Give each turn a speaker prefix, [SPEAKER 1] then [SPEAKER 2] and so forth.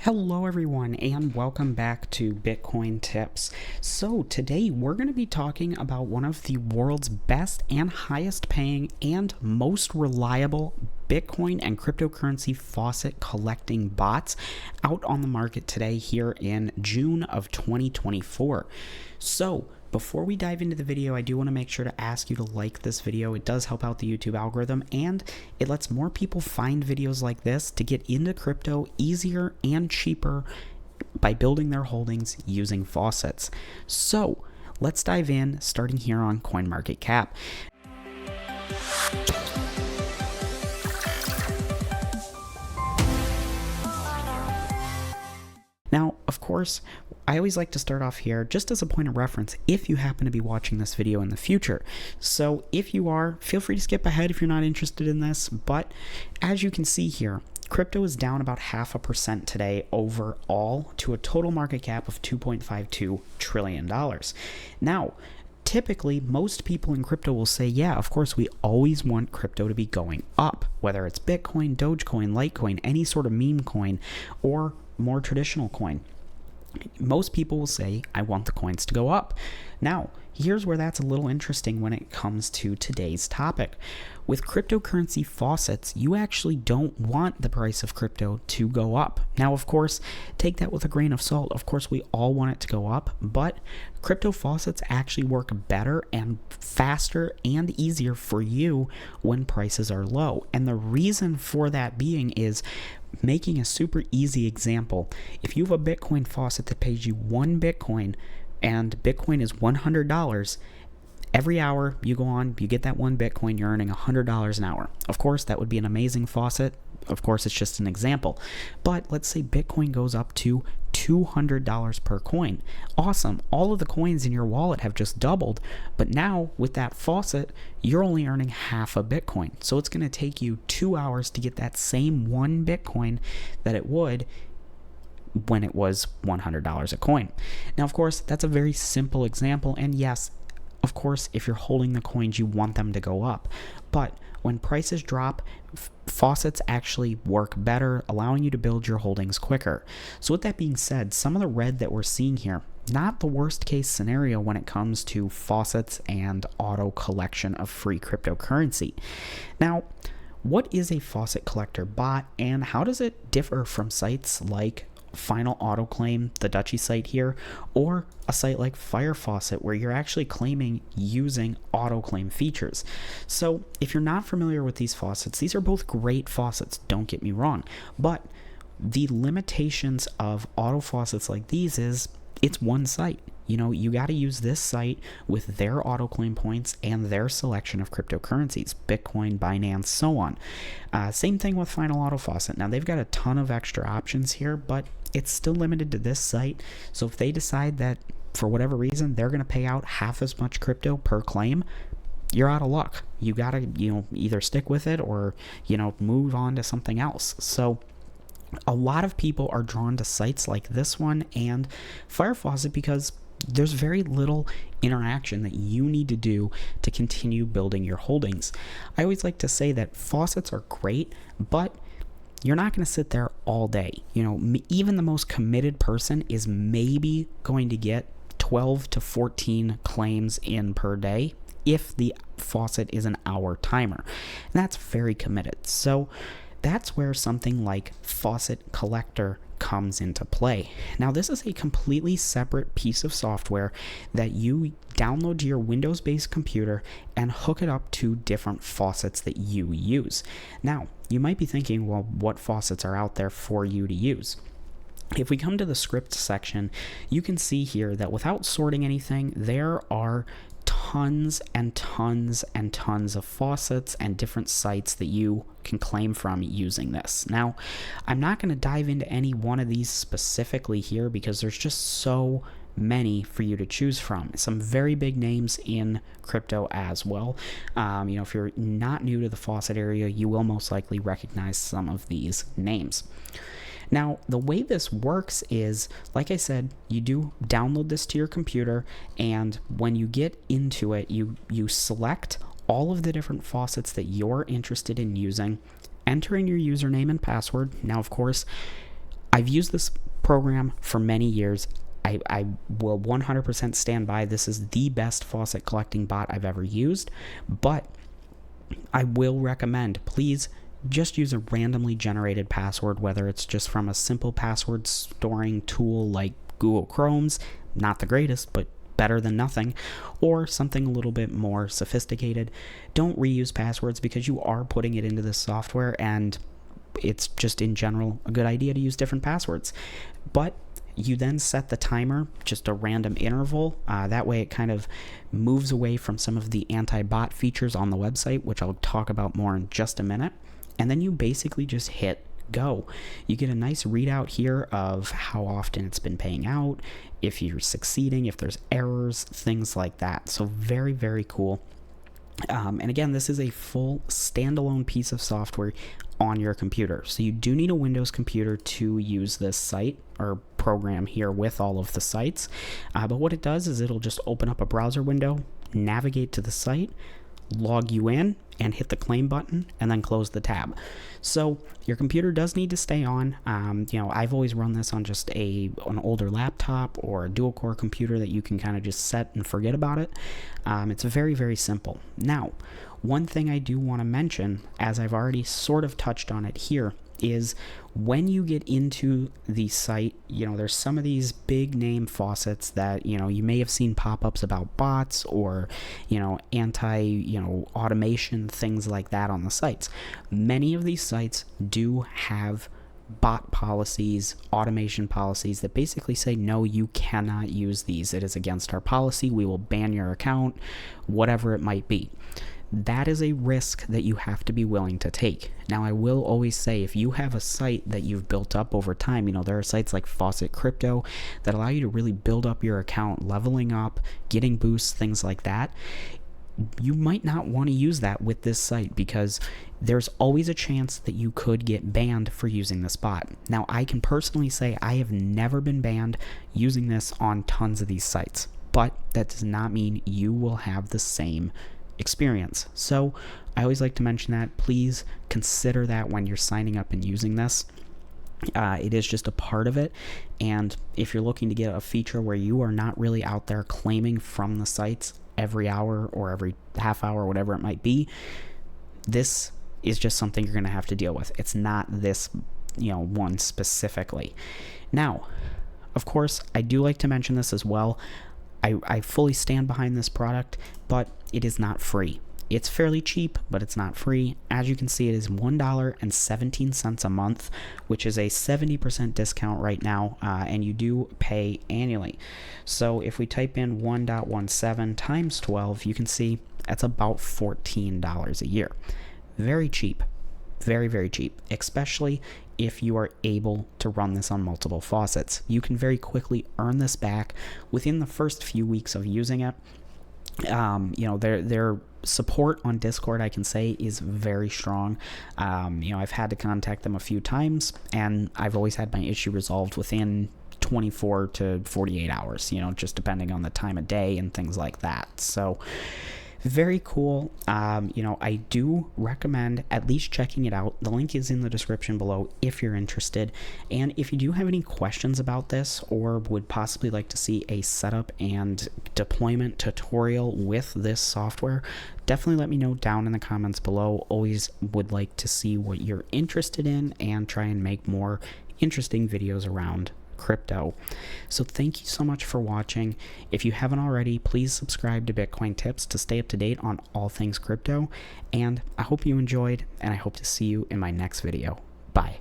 [SPEAKER 1] Hello everyone and welcome back to Bitcoin Tips. So today we're going to be talking about one of the world's best and highest paying and most reliable Bitcoin and cryptocurrency faucet collecting bots out on the market today here in June of 2024. So before we dive into the video, I do want to make sure to ask you to like this video. It does help out the YouTube algorithm and it lets more people find videos like this to get into crypto easier and cheaper by building their holdings using faucets. So let's dive in, starting here on CoinMarketCap. Now, of course, I always like to start off here just as a point of reference if you happen to be watching this video in the future. So if you are, feel free to skip ahead if you're not interested in this, but as you can see here, crypto is down about 0.5% today overall to a total market cap of $2.52 trillion. Now, typically, most people in crypto will say, yeah, of course, we always want crypto to be going up, whether it's Bitcoin, Dogecoin, Litecoin, any sort of meme coin, or more traditional coin. Most people will say, I want the coins to go up. Now, here's where that's a little interesting when it comes to today's topic. With cryptocurrency faucets, you actually don't want the price of crypto to go up. Now, of course, take that with a grain of salt. Of course, we all want it to go up, but crypto faucets actually work better and faster and easier for you when prices are low. And the reason for that being is making a super easy example. If you have a Bitcoin faucet that pays you 1 Bitcoin and Bitcoin is $100, every hour you go on, you get that 1 Bitcoin, you're earning $100 an hour. Of course, that would be an amazing faucet. Of course, it's just an example. But let's say Bitcoin goes up to $200 per coin. Awesome. All of the coins in your wallet have just doubled. But now with that faucet, you're only earning half a Bitcoin. So it's going to take you 2 hours to get that same 1 Bitcoin that it would when it was $100 a coin. Now, of course, that's a very simple example. And yes, of course, if you're holding the coins, you want them to go up. But when prices drop, faucets actually work better, allowing you to build your holdings quicker. So with that being said, some of the red that we're seeing here, not the worst case scenario when it comes to faucets and auto collection of free cryptocurrency. Now, what is a faucet collector bot and how does it differ from sites like Final Auto Claim, the Dutchy site here, or a site like Fire Faucet where you're actually claiming using auto claim features? So if you're not familiar with these faucets, these are both great faucets, don't get me wrong, but the limitations of auto faucets like these is it's one site. You know, you got to use this site with their auto claim points and their selection of cryptocurrencies, Bitcoin, Binance, so on. Same thing with Final Auto Faucet. Now, they've got a ton of extra options here, but it's still limited to this site. So if they decide that for whatever reason, they're going to pay out half as much crypto per claim, you're out of luck. You got to, either stick with it or, move on to something else. So a lot of people are drawn to sites like this one and Fire Faucet because there's very little interaction that you need to do to continue building your holdings. I always like to say that faucets are great, but you're not going to sit there all day. Even the most committed person is maybe going to get 12 to 14 claims in per day if the faucet is an hour timer. And that's very committed. So that's where something like Faucet Collector comes into play. Now, this is a completely separate piece of software that you download to your Windows-based computer and hook it up to different faucets that you use. Now, you might be thinking, well, what faucets are out there for you to use? If we come to the script section, you can see here that without sorting anything, there are tons and tons and tons of faucets and different sites that you can claim from using this. Now, I'm not going to dive into any one of these specifically here because there's just so many for you to choose from. Some very big names in crypto as well. If you're not new to the faucet area, you will most likely recognize some of these names. Now, the way this works is, like I said, you do download this to your computer, and when you get into it, you select all of the different faucets that you're interested in using, enter in your username and password. Now, of course, I've used this program for many years. I will 100% stand by. This is the best faucet collecting bot I've ever used, but I will recommend, please just use a randomly generated password, whether it's just from a simple password storing tool like Google Chrome's, not the greatest, but better than nothing, or something a little bit more sophisticated. Don't reuse passwords because you are putting it into this software, and it's just in general a good idea to use different passwords. But you then set the timer, just a random interval. That way it kind of moves away from some of the anti-bot features on the website, which I'll talk about more in just a minute. And then you basically just hit go. You get a nice readout here of how often it's been paying out, if you're succeeding, if there's errors, things like that. So very, very cool. And again, this is a full standalone piece of software on your computer. So you do need a Windows computer to use this site or program here with all of the sites. But what it does is it'll just open up a browser window, navigate to the site, log you in, and hit the claim button, and then close the tab. So your computer does need to stay on. I've always run this on just an older laptop or a dual core computer that you can kind of just set and forget about it. It's very, very simple. Now, one thing I do want to mention, as I've already sort of touched on it here, is when you get into the site, there's some of these big name faucets that, you may have seen pop-ups about bots or, automation, things like that on the sites. Many of these sites do have bot policies, automation policies that basically say, no, you cannot use these. It is against our policy. We will ban your account, whatever it might be. That is a risk that you have to be willing to take. Now, I will always say, if you have a site that you've built up over time, there are sites like Faucet Crypto that allow you to really build up your account, leveling up, getting boosts, things like that. You might not want to use that with this site because there's always a chance that you could get banned for using this bot. Now, I can personally say I have never been banned using this on tons of these sites, but that does not mean you will have the same experience. So I always like to mention that. Please consider that when you're signing up and using this. It is just a part of it, and if you're looking to get a feature where you are not really out there claiming from the sites every hour or every half hour, whatever it might be, this is just something you're going to have to deal with. It's not this one specifically. Now, of course, I do like to mention this as well. I fully stand behind this product, but it is not free. It's fairly cheap, but it's not free. As you can see, it is $1.17 a month, which is a 70% discount right now, and you do pay annually. So if we type in 1.17 times 12, you can see that's about $14 a year. Very cheap. Very, very cheap, especially if you are able to run this on multiple faucets. You can very quickly earn this back within the first few weeks of using it. Their support on Discord, I can say, is very strong. I've had to contact them a few times, and I've always had my issue resolved within 24 to 48 hours, just depending on the time of day and things like that. So very cool. I do recommend at least checking it out. The link is in the description below if you're interested. And if you do have any questions about this or would possibly like to see a setup and deployment tutorial with this software, definitely let me know down in the comments below. Always would like to see what you're interested in and try and make more interesting videos around crypto. So thank you so much for watching. If you haven't already, please subscribe to Bitcoin Tips to stay up to date on all things crypto. And I hope you enjoyed, and I hope to see you in my next video. Bye.